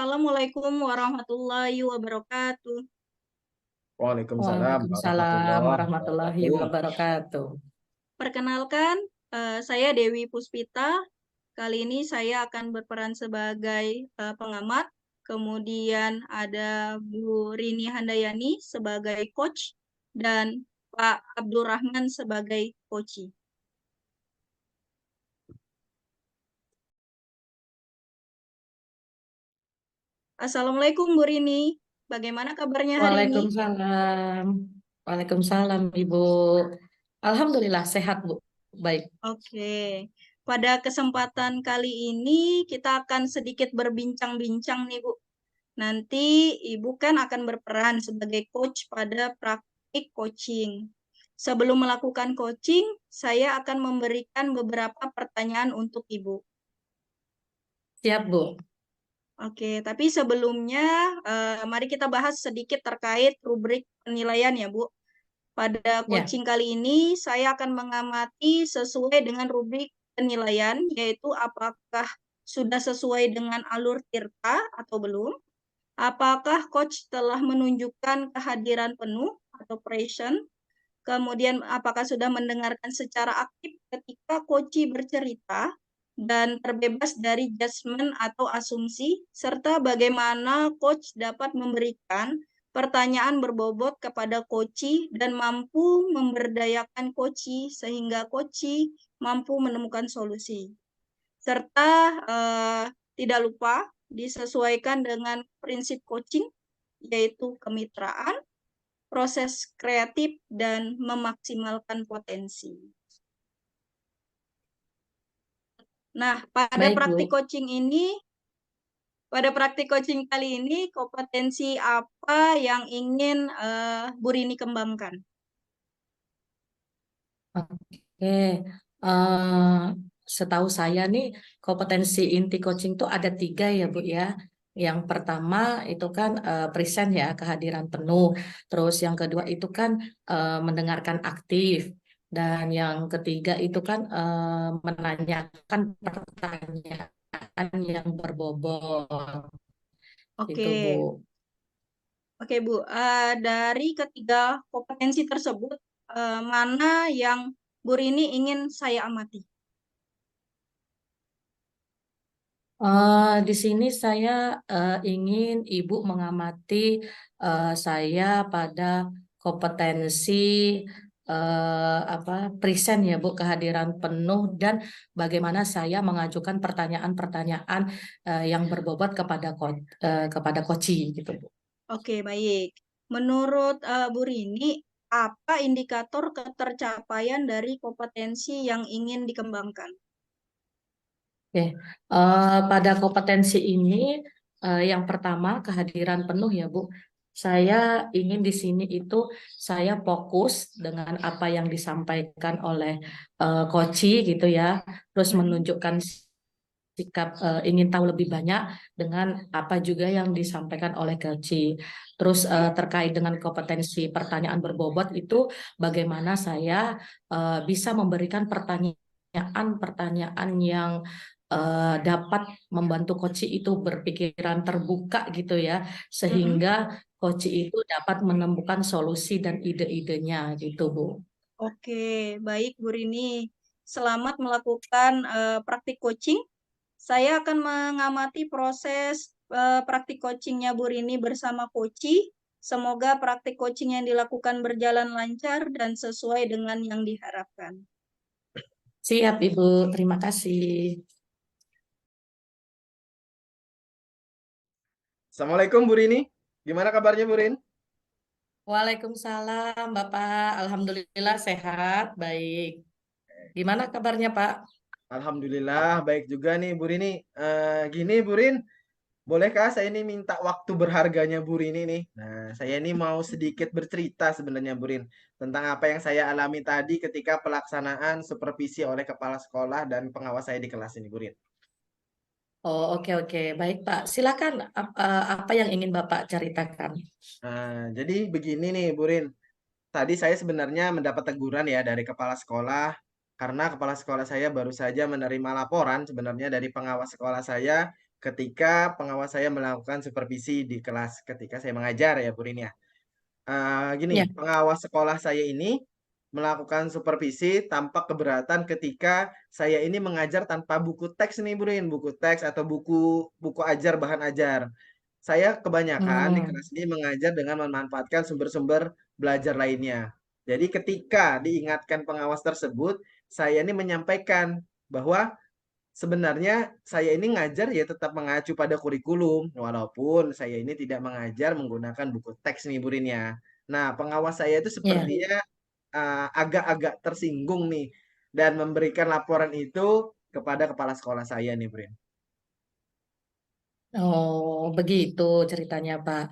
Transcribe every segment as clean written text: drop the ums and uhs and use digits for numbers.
Assalamualaikum warahmatullahi wabarakatuh. Waalaikumsalam Waalaikumsalam warahmatullahi warahmatullahi wabarakatuh. wabarakatuh. Perkenalkan, saya Dewi Puspita. Kali ini saya akan berperan sebagai pengamat. Kemudian ada Bu Rini Handayani sebagai coach dan Pak Abdurrahman sebagai coach. Assalamualaikum Bu Rini. Bagaimana kabarnya hari ini? Waalaikumsalam. Waalaikumsalam Ibu. Alhamdulillah sehat Bu. Baik. Oke, pada kesempatan kali ini kita akan sedikit berbincang-bincang nih Bu. Nanti Ibu kan akan berperan sebagai coach pada praktik coaching. Sebelum melakukan coaching, saya akan memberikan beberapa pertanyaan untuk Ibu. Siap Bu. Oke, tapi sebelumnya mari kita bahas sedikit terkait rubrik penilaian ya Bu. Pada Ya. coaching kali ini, saya akan mengamati sesuai dengan rubrik penilaian, yaitu apakah sudah sesuai dengan alur tirta atau belum, apakah coach telah menunjukkan kehadiran penuh atau present, kemudian apakah sudah mendengarkan secara aktif ketika coach bercerita, dan terbebas dari judgement atau asumsi, serta bagaimana coach dapat memberikan pertanyaan berbobot kepada coach dan mampu memberdayakan coach sehingga coach mampu menemukan solusi. Serta tidak lupa disesuaikan dengan prinsip coaching, yaitu kemitraan, proses kreatif, dan memaksimalkan potensi. Nah, pada Baik, praktik Bu. coaching kali ini, kompetensi apa yang ingin Bu Rini kembangkan? Oke. Setahu saya nih kompetensi inti coaching itu ada 3 ya Bu ya. Yang pertama itu kan present ya, kehadiran penuh. Terus yang kedua itu kan mendengarkan aktif. Dan yang ketiga itu kan menanyakan pertanyaan yang berbobot. Oke, Gitu Bu. oke Bu. Dari ketiga kompetensi tersebut, mana yang Bu Rini ingin saya amati? Di sini saya ingin Ibu mengamati saya pada kompetensi present ya Bu, kehadiran penuh dan bagaimana saya mengajukan pertanyaan-pertanyaan yang berbobot kepada coach gitu Bu. Oke, baik. Menurut Bu Rini, apa indikator ketercapaian dari kompetensi yang ingin dikembangkan? Oke, pada kompetensi ini yang pertama kehadiran penuh ya Bu. Saya ingin di sini itu saya fokus dengan apa yang disampaikan oleh coach gitu ya, terus menunjukkan sikap ingin tahu lebih banyak dengan apa juga yang disampaikan oleh coach. Terus terkait dengan kompetensi pertanyaan berbobot itu bagaimana saya bisa memberikan pertanyaan-pertanyaan yang dapat membantu coach itu berpikiran terbuka gitu ya, sehingga coach itu dapat menemukan solusi dan ide-idenya gitu Bu. Oke, baik Bu Rini. Selamat melakukan praktik coaching. Saya akan mengamati proses praktik coachingnya Bu Rini bersama coach. Semoga praktik coaching yang dilakukan berjalan lancar dan sesuai dengan yang diharapkan. Siap Ibu, terima kasih. Assalamualaikum Bu Rini. Gimana kabarnya Bu Rin? Waalaikumsalam Bapak, Alhamdulillah sehat, baik. Gimana kabarnya Pak? Alhamdulillah baik juga nih Bu Rini. Gini Bu Rin, bolehkah saya ini minta waktu berharganya Bu Rini nih? Nah, saya ini mau sedikit bercerita sebenarnya Bu Rin tentang apa yang saya alami tadi ketika pelaksanaan supervisi oleh kepala sekolah dan pengawas saya di kelas ini Bu Rin. Oh oke oke, baik Pak. Silakan apa yang ingin Bapak ceritakan? Jadi begini nih Bu Rin. Tadi saya sebenarnya mendapat teguran ya dari kepala sekolah karena kepala sekolah saya baru saja menerima laporan sebenarnya dari pengawas sekolah saya ketika pengawas saya melakukan supervisi di kelas ketika saya mengajar ya Bu Rini ya. Gini, Ya. pengawas sekolah saya ini melakukan supervisi tanpa keberatan ketika saya ini mengajar tanpa buku teks nih Bu Rin, buku teks atau buku buku ajar bahan ajar. Saya kebanyakan di Hmm. kelas ini mengajar dengan memanfaatkan sumber-sumber belajar lainnya. Jadi ketika diingatkan pengawas tersebut, saya ini menyampaikan bahwa sebenarnya saya ini ngajar ya tetap mengacu pada kurikulum, walaupun saya ini tidak mengajar menggunakan buku teks nih Bu Rin ya. Nah, pengawas saya itu Ya. sepertinya agak-agak tersinggung nih dan memberikan laporan itu kepada kepala sekolah saya nih Bu Rin. Oh, begitu ceritanya, Pak.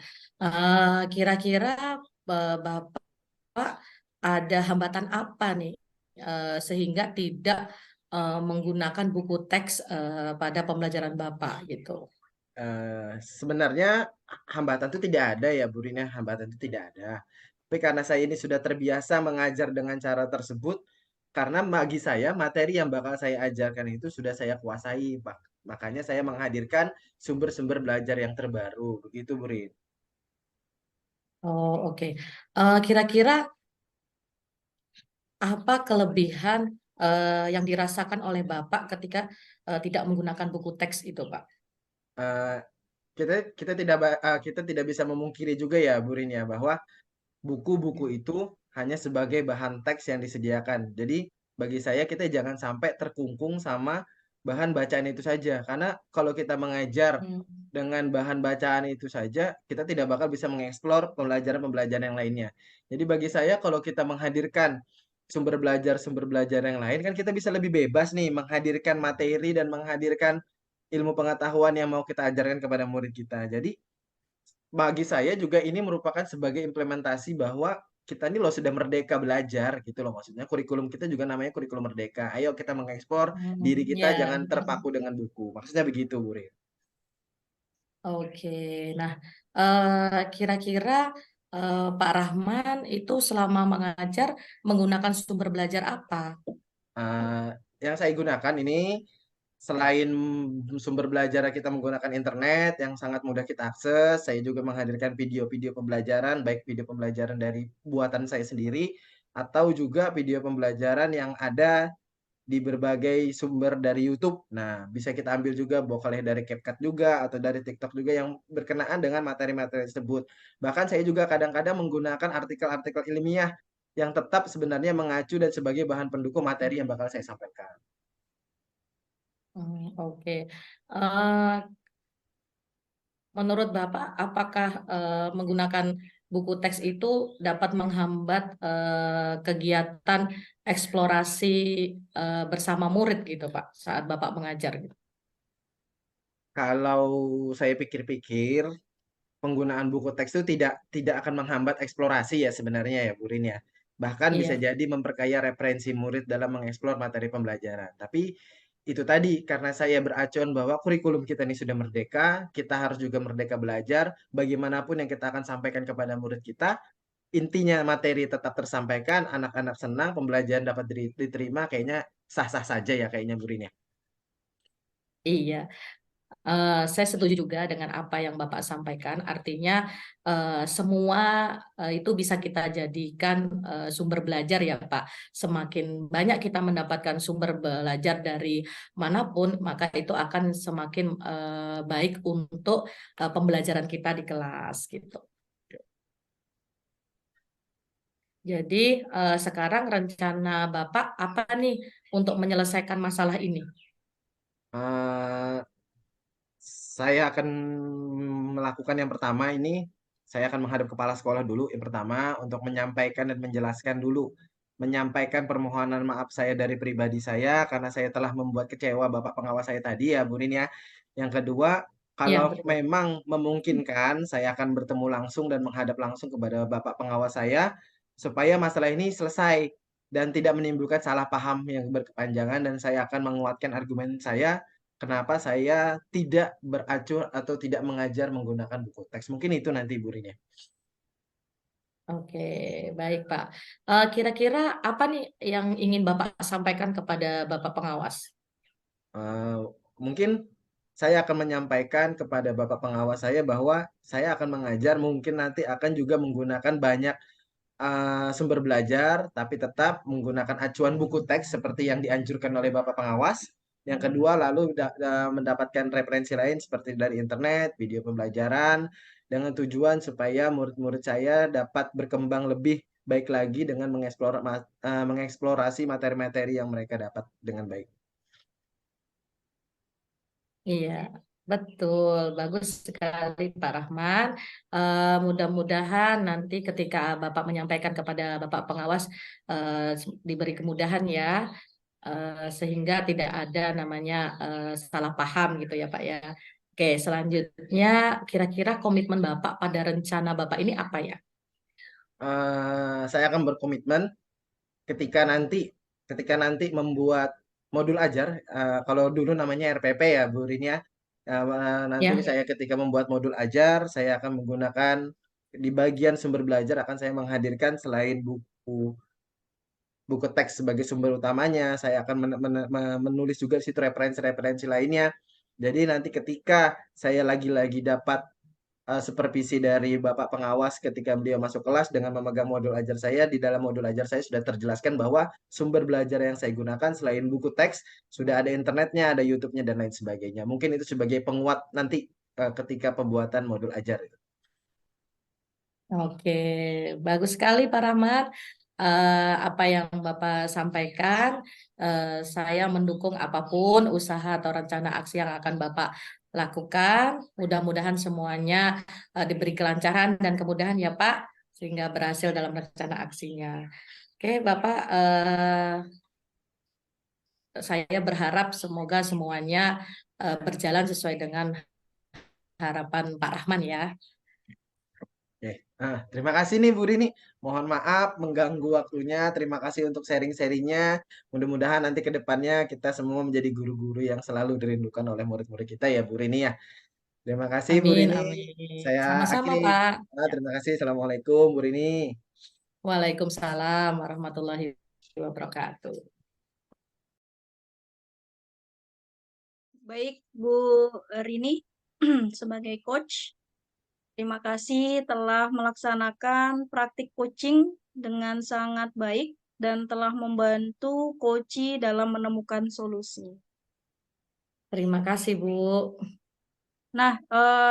Kira-kira Bapak ada hambatan apa nih sehingga tidak menggunakan buku teks pada pembelajaran Bapak gitu? Sebenarnya hambatan itu tidak ada ya Bu Rin ya, hambatan itu tidak ada. Tapi karena saya ini sudah terbiasa mengajar dengan cara tersebut, karena bagi saya materi yang bakal saya ajarkan itu sudah saya kuasai, Pak. Makanya saya menghadirkan sumber-sumber belajar yang terbaru, begitu Bu Rin. Oh, oke. Kira-kira apa kelebihan yang dirasakan oleh Bapak ketika tidak menggunakan buku teks itu, Pak? Eh, kita kita tidak bisa memungkiri juga ya Bu Rin ya bahwa buku-buku itu hanya sebagai bahan teks yang disediakan. Jadi bagi saya kita jangan sampai terkungkung sama bahan bacaan itu saja. Karena kalau kita mengajar Hmm. dengan bahan bacaan itu saja, kita tidak bakal bisa mengeksplor pembelajaran-pembelajaran yang lainnya. Jadi bagi saya kalau kita menghadirkan sumber belajar yang lain kan kita bisa lebih bebas nih menghadirkan materi dan menghadirkan ilmu pengetahuan yang mau kita ajarkan kepada murid kita. Jadi bagi saya juga ini merupakan sebagai implementasi bahwa kita ini loh sudah merdeka belajar gitu loh maksudnya kurikulum kita juga namanya kurikulum merdeka. Ayo kita mengekspor diri kita Ya. jangan terpaku dengan buku. Maksudnya begitu, Bu Rin. Oke, nah kira-kira Pak Rahman itu selama mengajar menggunakan sumber belajar apa? Eh, yang saya gunakan ini selain sumber belajar kita menggunakan internet yang sangat mudah kita akses, saya juga menghadirkan video-video pembelajaran, baik video pembelajaran dari buatan saya sendiri atau juga video pembelajaran yang ada di berbagai sumber dari YouTube. Nah, bisa kita ambil juga boleh dari CapCut juga atau dari TikTok juga yang berkenaan dengan materi-materi tersebut. Bahkan saya juga kadang-kadang menggunakan artikel-artikel ilmiah yang tetap sebenarnya mengacu dan sebagai bahan pendukung materi yang bakal saya sampaikan. Oke. Eh, Menurut Bapak, apakah menggunakan buku teks itu dapat menghambat kegiatan eksplorasi bersama murid gitu, Pak, saat Bapak mengajar gitu? Kalau saya pikir-pikir, penggunaan buku teks itu tidak akan menghambat eksplorasi ya sebenarnya ya Bu Rin ya. Bahkan bisa Iya. jadi memperkaya referensi murid dalam mengeksplor materi pembelajaran. Tapi itu tadi karena saya beracuan bahwa kurikulum kita ini sudah merdeka, kita harus juga merdeka belajar. Bagaimanapun yang kita akan sampaikan kepada murid kita, intinya materi tetap tersampaikan, anak-anak senang, pembelajaran dapat diterima, kayaknya sah-sah saja ya kayaknya Bu Rin ya. Iya. Saya setuju juga dengan apa yang Bapak sampaikan. Artinya semua itu bisa kita jadikan sumber belajar ya Pak. Semakin banyak kita mendapatkan sumber belajar dari manapun, maka itu akan semakin baik untuk pembelajaran kita di kelas gitu. Jadi sekarang rencana Bapak apa nih untuk menyelesaikan masalah ini? Eh, Saya akan melakukan yang pertama ini, saya akan menghadap kepala sekolah dulu yang pertama untuk menyampaikan dan menjelaskan dulu, menyampaikan permohonan maaf saya dari pribadi saya karena saya telah membuat kecewa Bapak pengawas saya tadi ya Bu Nin ya. Yang kedua, kalau Ya. memang memungkinkan, saya akan bertemu langsung dan menghadap langsung kepada Bapak pengawas saya supaya masalah ini selesai dan tidak menimbulkan salah paham yang berkepanjangan dan saya akan menguatkan argumen saya kenapa saya tidak beracuh atau tidak mengajar menggunakan buku teks? Mungkin itu nanti Bu Rin ya. Oke, baik Pak. Kira-kira apa nih yang ingin Bapak sampaikan kepada Bapak pengawas? Eh, Mungkin saya akan menyampaikan kepada Bapak pengawas saya bahwa saya akan mengajar, mungkin nanti akan juga menggunakan banyak sumber belajar, tapi tetap menggunakan acuan buku teks seperti yang dianjurkan oleh Bapak pengawas. Yang kedua, lalu mendapatkan referensi lain seperti dari internet, video pembelajaran, dengan tujuan supaya murid-murid saya dapat berkembang lebih baik lagi dengan mengeksplorasi materi-materi yang mereka dapat dengan baik. Iya, betul. Bagus sekali Pak Rahman. Mudah-mudahan nanti ketika Bapak menyampaikan kepada Bapak pengawas diberi kemudahan ya, sehingga tidak ada namanya salah paham gitu ya Pak ya. Oke, selanjutnya kira-kira komitmen Bapak pada rencana Bapak ini apa ya? Saya akan berkomitmen ketika nanti membuat modul ajar, kalau dulu namanya RPP ya Bu Rini ya. Nanti Ya, saya ketika membuat modul ajar, saya akan menggunakan di bagian sumber belajar akan saya menghadirkan selain buku teks sebagai sumber utamanya, saya akan menulis juga di situ referensi-referensi lainnya. Jadi nanti ketika saya lagi-lagi dapat supervisi dari Bapak pengawas ketika beliau masuk kelas dengan memegang modul ajar saya, di dalam modul ajar saya sudah terjelaskan bahwa sumber belajar yang saya gunakan selain buku teks, sudah ada internetnya, ada YouTube-nya, dan lain sebagainya. Mungkin itu sebagai penguat nanti ketika pembuatan modul ajar. oke. Bagus sekali Pak Rahmat. Apa yang Bapak sampaikan, saya mendukung apapun usaha atau rencana aksi yang akan Bapak lakukan. Mudah-mudahan semuanya diberi kelancaran dan kemudahan ya Pak, sehingga berhasil dalam rencana aksinya. Oke, Bapak, saya berharap semoga semuanya berjalan sesuai dengan harapan Pak Rahman ya. Oke. Nah, terima kasih nih Bu Rini. Mohon maaf mengganggu waktunya. Terima kasih untuk sharing-sharingnya. Mudah-mudahan nanti ke depannya kita semua menjadi guru-guru yang selalu dirindukan oleh murid-murid kita ya Bu Rini ya. Terima kasih Bu Amin, Rini. amin. Saya Sama-sama akhiri. Pak. Terima kasih. Assalamualaikum Bu Rini. Waalaikumsalam warahmatullahi wabarakatuh. Baik, Bu Rini, sebagai coach, terima kasih telah melaksanakan praktik coaching dengan sangat baik dan telah membantu coachi dalam menemukan solusi. Terima kasih, Bu. Nah,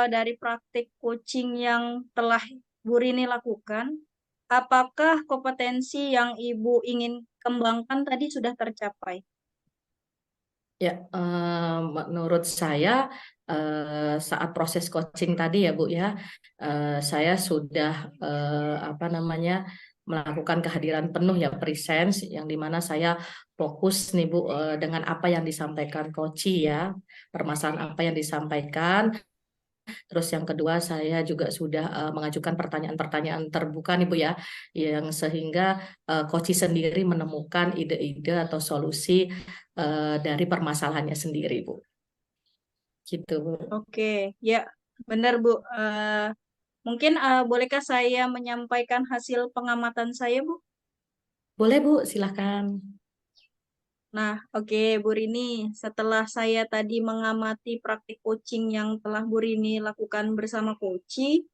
dari praktik coaching yang telah Bu Rini lakukan, apakah kompetensi yang Ibu ingin kembangkan tadi sudah tercapai? Ya, menurut saya saat proses coaching tadi ya Bu ya, saya sudah apa namanya melakukan kehadiran penuh ya presence yang dimana saya fokus nih Bu dengan apa yang disampaikan coach ya, permasalahan apa yang disampaikan. Terus yang kedua saya juga sudah mengajukan pertanyaan-pertanyaan terbuka nih Bu ya, yang sehingga coach sendiri menemukan ide-ide atau solusi dari permasalahannya sendiri Bu. Gitu Bu. Oke, ya benar Bu. Mungkin bolehkah saya menyampaikan hasil pengamatan saya, Bu? Boleh Bu, silakan. Nah, oke Bu Rini, setelah saya tadi mengamati praktik coaching yang telah Bu Rini lakukan bersama coachi,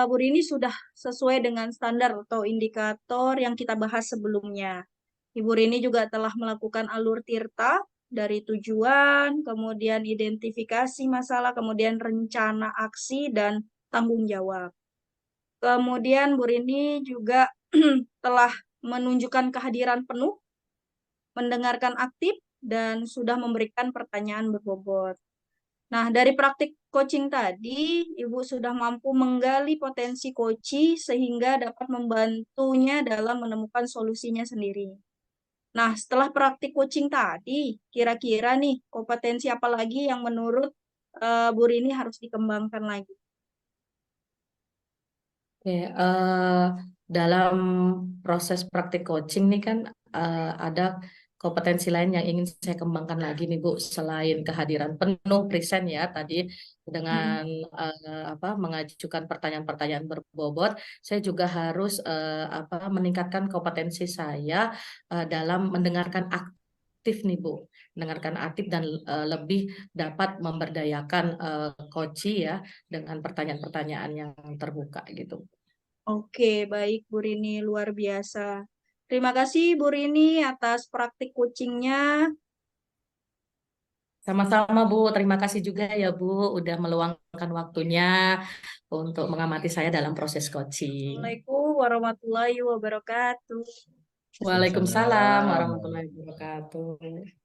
Bu Rini sudah sesuai dengan standar atau indikator yang kita bahas sebelumnya. Ibu Rini juga telah melakukan alur tirta dari tujuan, kemudian identifikasi masalah, kemudian rencana aksi, dan tanggung jawab. Kemudian Bu Rini juga telah menunjukkan kehadiran penuh, mendengarkan aktif, dan sudah memberikan pertanyaan berbobot. Nah, dari praktik coaching tadi, Ibu sudah mampu menggali potensi coaching sehingga dapat membantunya dalam menemukan solusinya sendiri. Nah, setelah praktik coaching tadi, kira-kira nih kompetensi apa lagi yang menurut Bu Rini harus dikembangkan lagi? Oke, dalam proses praktik coaching nih kan ada kompetensi lain yang ingin saya kembangkan lagi nih Bu, selain kehadiran penuh present ya tadi dengan mengajukan pertanyaan-pertanyaan berbobot, saya juga harus meningkatkan kompetensi saya dalam mendengarkan aktif nih Bu. mendengarkan Atif dan lebih dapat memberdayakan Koci ya dengan pertanyaan-pertanyaan yang terbuka gitu. Oke, baik Bu Rini, luar biasa. Terima kasih Bu Rini atas praktik coachingnya. Sama-sama Bu, terima kasih juga ya Bu udah meluangkan waktunya untuk mengamati saya dalam proses coaching. Assalamualaikum warahmatullahi wabarakatuh. Waalaikumsalam Waalaikumsalam. warahmatullahi wabarakatuh.